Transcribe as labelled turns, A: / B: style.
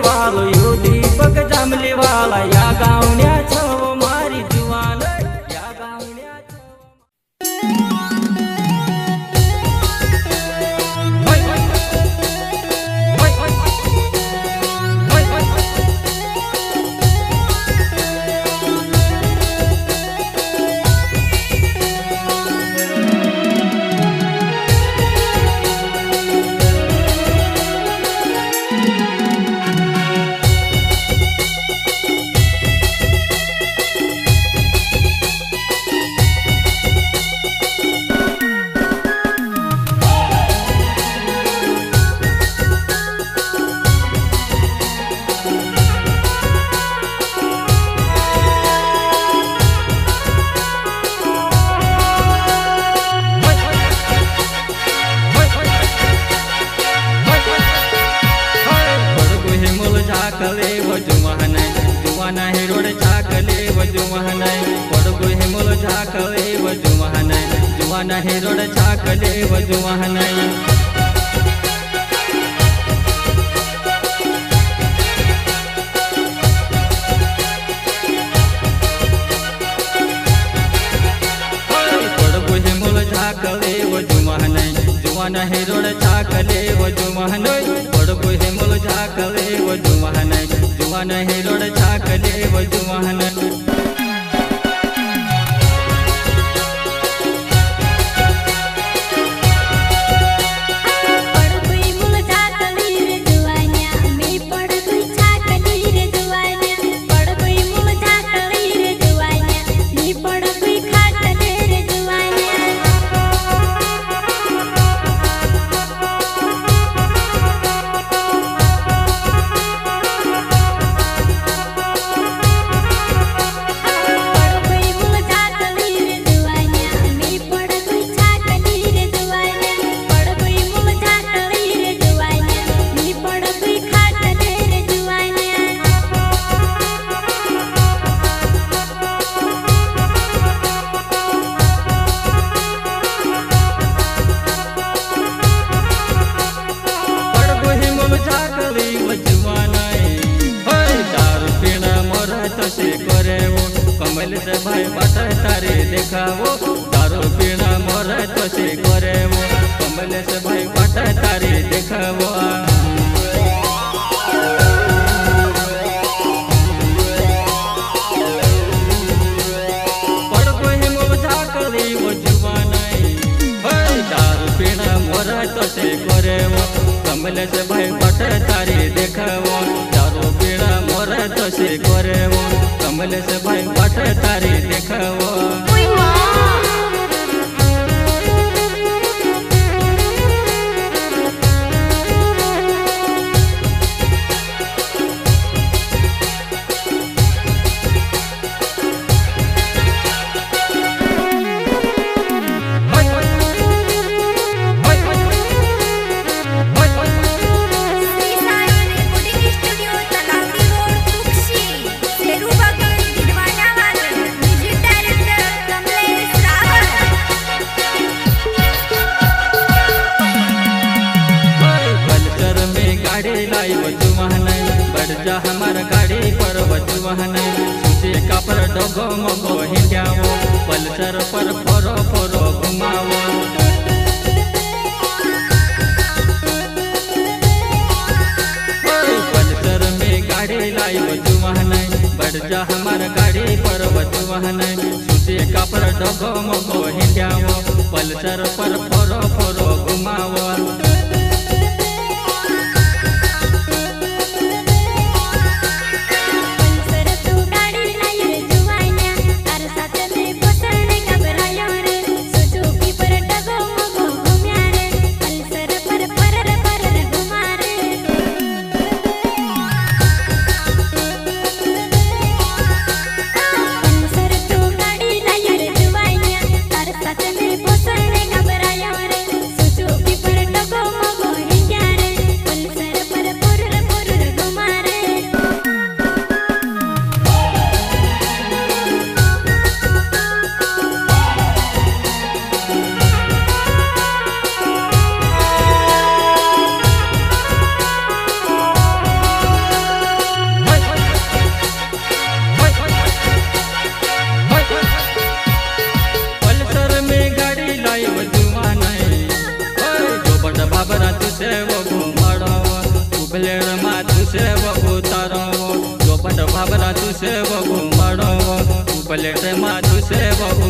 A: वालो यो दीपक जांभली वाला या गावण्या छव मारी जुवान या गावण्या जुवाना हे रोड छाकले व जुवाना पड़गो हे मोल झाकले व जुवाना जुवाना हे रोड छाकले व जुवाना पड़गो हे मोल झाकले व जुवाना जुवाना हे रोड छाकले व जुवाना पड़गो हे मोल झाकले व जुवाना जुवाना हे रोड छाकले व जुवाना कमल से भाई बाटा तारे देखावो दारू पीना मोर तो से करे वो कमल से भाई बाटा तारे देखावो पड़को ही मोजा करी वो जुवाना दारू पीना मोर तो से करे वो कमल से भाई बाटा तारे देखावो दारू पीना मोर तो से करे वो कमल से भाई बाट तारी देखावो बढ़जा हमार गाड़ी पर वजुवान सूचे का पर डगो मगो हिंड्यावो पल्सर पर फोरो फोरो घुमावो पल्सर में गाड़ी लाई वजुवान बढ़जा हमार गाड़ी पर वजुवान सूचे का पर डगो मगो हिंड्यावो पल्सर पर फोरो फोरो घुमावो प्लेट में तुसे बबू तारो चौपट भाबरा तुसे बबू मारो प्लेट में तुसे बबू